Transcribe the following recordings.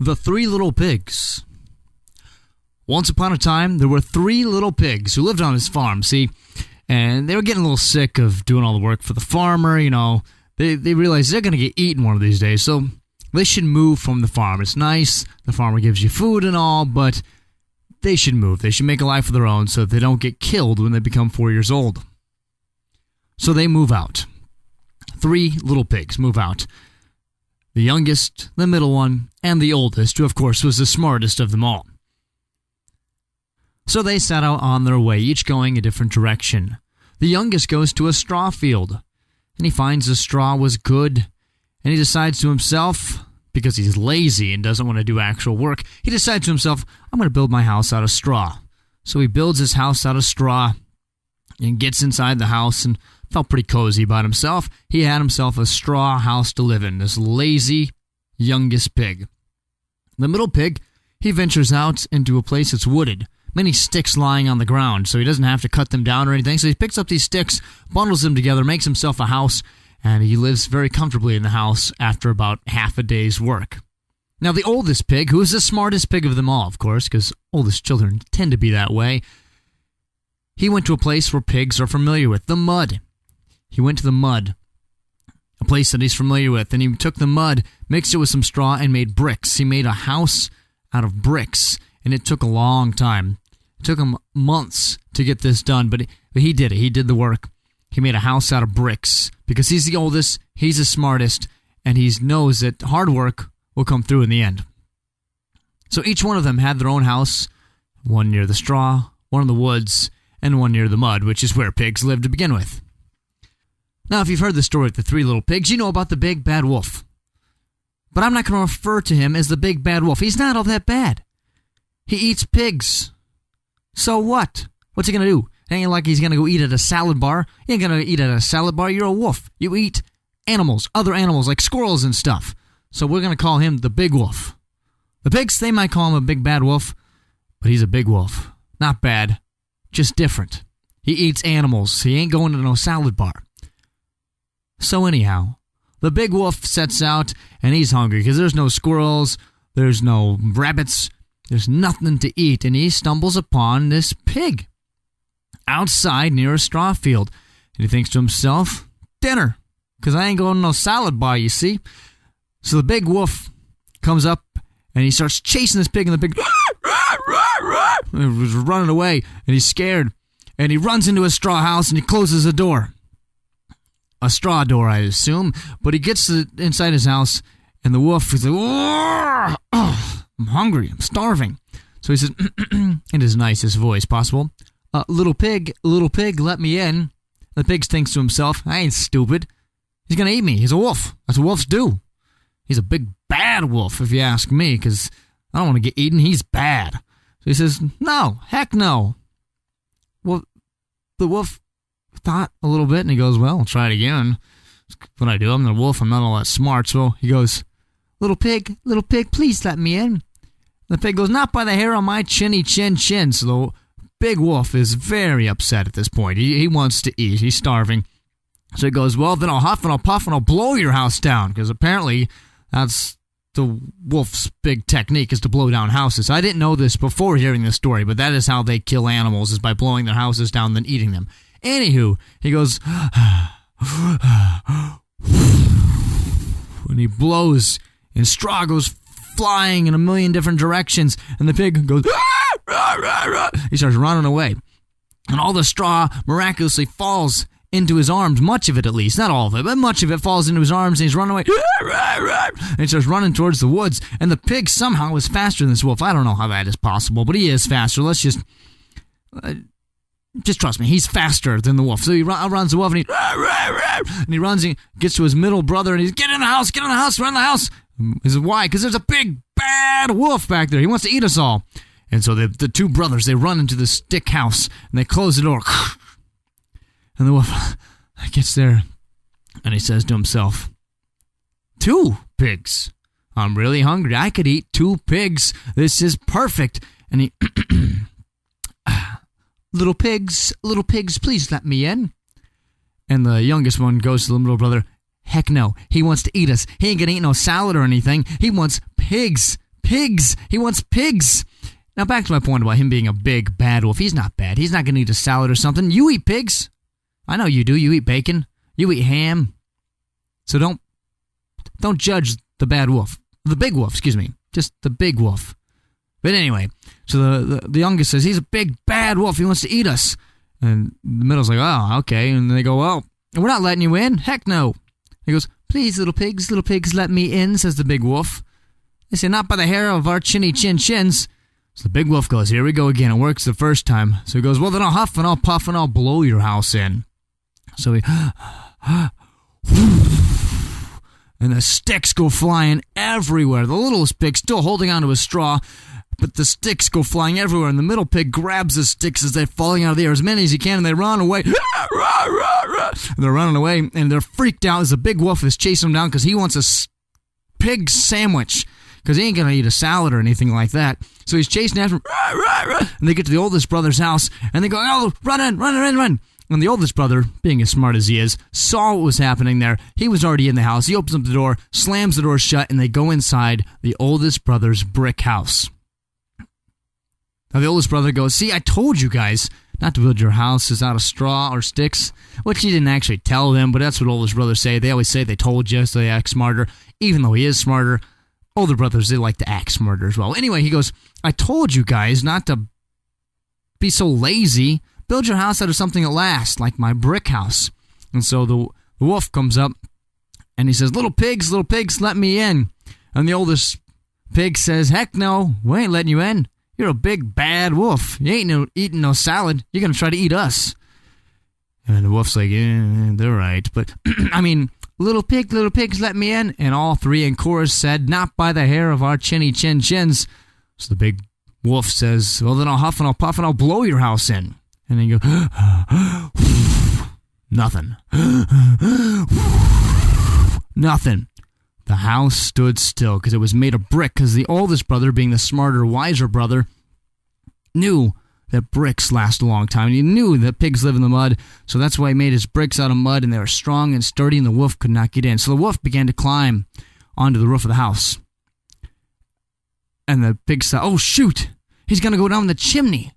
The Three Little Pigs. Once upon a time, there were three little pigs who lived on his farm, see? And they were getting a little sick of doing all the work for the farmer, you know. They realized they're going to get eaten one of these days, so they should move from the farm. It's nice, the farmer gives you food and all, but they should move. They should make a life of their own so that they don't get killed when they become 4 years old. So they move out. Three little pigs move out. The youngest, the middle one, and the oldest, who of course was the smartest of them all. So they set out on their way, each going a different direction. The youngest goes to a straw field, and he finds the straw was good, and he decides to himself, because he's lazy and doesn't want to do actual work, he decides to himself, I'm going to build my house out of straw. So he builds his house out of straw, and gets inside the house, and felt pretty cozy about himself. He had himself a straw house to live in, this lazy youngest pig. The middle pig, he ventures out into a place that's wooded. Many sticks lying on the ground, so he doesn't have to cut them down or anything. So he picks up these sticks, bundles them together, makes himself a house, and he lives very comfortably in the house after about half a day's work. Now the oldest pig, who is the smartest pig of them all, of course, because oldest children tend to be that way, he went to a place where pigs are familiar with, the mud. He went to the mud, a place that he's familiar with, and he took the mud, mixed it with some straw, and made bricks. He made a house out of bricks, and it took a long time. It took him months to get this done, but he did it. He did the work. He made a house out of bricks because he's the oldest, he's the smartest, and he knows that hard work will come through in the end. So each one of them had their own house, one near the straw, one in the woods, and one near the mud, which is where pigs live to begin with. Now, if you've heard the story of the three little pigs, you know about the big bad wolf. But I'm not going to refer to him as the big bad wolf. He's not all that bad. He eats pigs. So what? What's he going to do? It ain't like he's going to go eat at a salad bar. You ain't going to eat at a salad bar. You're a wolf. You eat animals, other animals like squirrels and stuff. So we're going to call him the big wolf. The pigs, they might call him a big bad wolf, but he's a big wolf. Not bad, just different. He eats animals. He ain't going to no salad bar. So anyhow, the big wolf sets out, and he's hungry because there's no squirrels, there's no rabbits, there's nothing to eat, and he stumbles upon this pig outside near a straw field. And he thinks to himself, dinner, because I ain't going to no salad bar, you see. So the big wolf comes up, and he starts chasing this pig, and the pig was running away, and he's scared, and he runs into a straw house, and he closes the door. A straw door, I assume, but he gets inside his house, and the wolf is like, oh, I'm hungry, I'm starving. So he says, in his nicest voice possible, little pig, let me in. The pig thinks to himself, I ain't stupid. He's going to eat me. He's a wolf. That's what wolves do. He's a big bad wolf, if you ask me, because I don't want to get eaten. He's bad. So he says, no, heck no. Well, the wolf thought a little bit, and he goes, well, I'll try it again. That's what I do. I'm the wolf. I'm not all that smart. So he goes, little pig, please let me in. The pig goes, not by the hair on my chinny chin. So the big wolf is very upset at this point. He wants to eat. He's starving. So he goes, well, then I'll huff and I'll puff and I'll blow your house down, because apparently that's the wolf's big technique, is to blow down houses. I didn't know this before hearing this story, but that is how they kill animals, is by blowing their houses down and then eating them. Anywho, he goes, and he blows, and straw goes flying in a million different directions, and the pig goes, he starts running away, and all the straw miraculously falls into his arms, much of it at least, not all of it, but much of it falls into his arms, and he's running away, and he starts running towards the woods, and the pig somehow is faster than this wolf. I don't know how that is possible, but he is faster. Let's just trust me, he's faster than the wolf. So he runs the wolf, and he runs, and he gets to his middle brother, and he's, get in the house, run in the house. He says, why? Because there's a big bad wolf back there. He wants to eat us all. And so the two brothers, they run into the stick house, and they close the door. And the wolf gets there, and he says to himself, 2 pigs. I'm really hungry. I could eat 2 pigs. This is perfect. And he, little pigs, please let me in. And the youngest one goes to the middle brother, heck no. He wants to eat us. He ain't gonna eat no salad or anything. He wants pigs. pigs. He wants pigs. Now back to my point about him being a big bad wolf. He's not bad. He's not going to eat a salad or something. You eat pigs. I know you do. You eat bacon. You eat ham. So don't judge the bad wolf. The big wolf, excuse me. Just the big wolf. But anyway, so the youngest says, he's a big bad wolf. He wants to eat us. And the middle's like, oh, okay. And they go, well, we're not letting you in. Heck no. He goes, please, little pigs, let me in, says the big wolf. They say, not by the hair of our chinny chin chins. So the big wolf goes, here we go again. It works the first time. So he goes, well, then I'll huff and I'll puff and I'll blow your house in. So he, and the sticks go flying everywhere. The littlest pig still holding onto a straw, but the sticks go flying everywhere, and the middle pig grabs the sticks as they're falling out of the air, as many as he can, and they run away. And they're running away, and they're freaked out as the big wolf is chasing them down because he wants a pig sandwich, because he ain't going to eat a salad or anything like that. So he's chasing after them, and they get to the oldest brother's house, and they go, oh, run in. And the oldest brother, being as smart as he is, saw what was happening there. He was already in the house. He opens up the door, slams the door shut, and they go inside the oldest brother's brick house. Now the oldest brother goes, see, I told you guys not to build your houses out of straw or sticks, which he didn't actually tell them, but that's what oldest brothers say. They always say they told you, so they act smarter. Even though he is smarter, older brothers, they like to act smarter as well. Anyway, he goes, I told you guys not to be so lazy. Build your house out of something that lasts, like my brick house. And so the wolf comes up, and he says, little pigs, let me in. And the oldest pig says, heck no, we ain't letting you in. You're a big bad wolf. You ain't eating no salad. You're going to try to eat us. And the wolf's like, they're right. But, I mean, little pigs, let me in. And all three in chorus said, not by the hair of our chinny chin chins. So the big wolf says, well, then I'll huff and I'll puff and I'll blow your house in. And then you go, nothing. Nothing. The house stood still because it was made of brick, because the oldest brother, being the smarter, wiser brother, knew that bricks last a long time. And he knew that pigs live in the mud, so that's why he made his bricks out of mud, and they were strong and sturdy, and the wolf could not get in. So the wolf began to climb onto the roof of the house. And the pig said, oh, shoot, he's going to go down the chimney.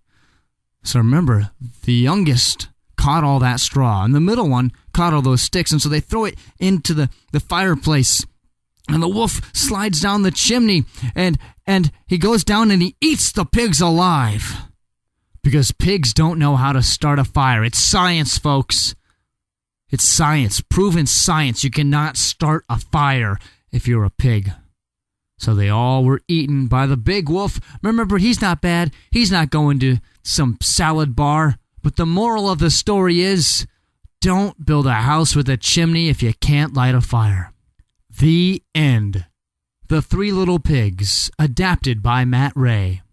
So remember, the youngest caught all that straw, and the middle one caught all those sticks, and so they throw it into the fireplace. And the wolf slides down the chimney, and he goes down and he eats the pigs alive. Because pigs don't know how to start a fire. It's science, folks. It's science. Proven science. You cannot start a fire if you're a pig. So they all were eaten by the big wolf. Remember, he's not bad. He's not going to some salad bar. But the moral of the story is, don't build a house with a chimney if you can't light a fire. The end. The Three Little Pigs, adapted by Matt Ray.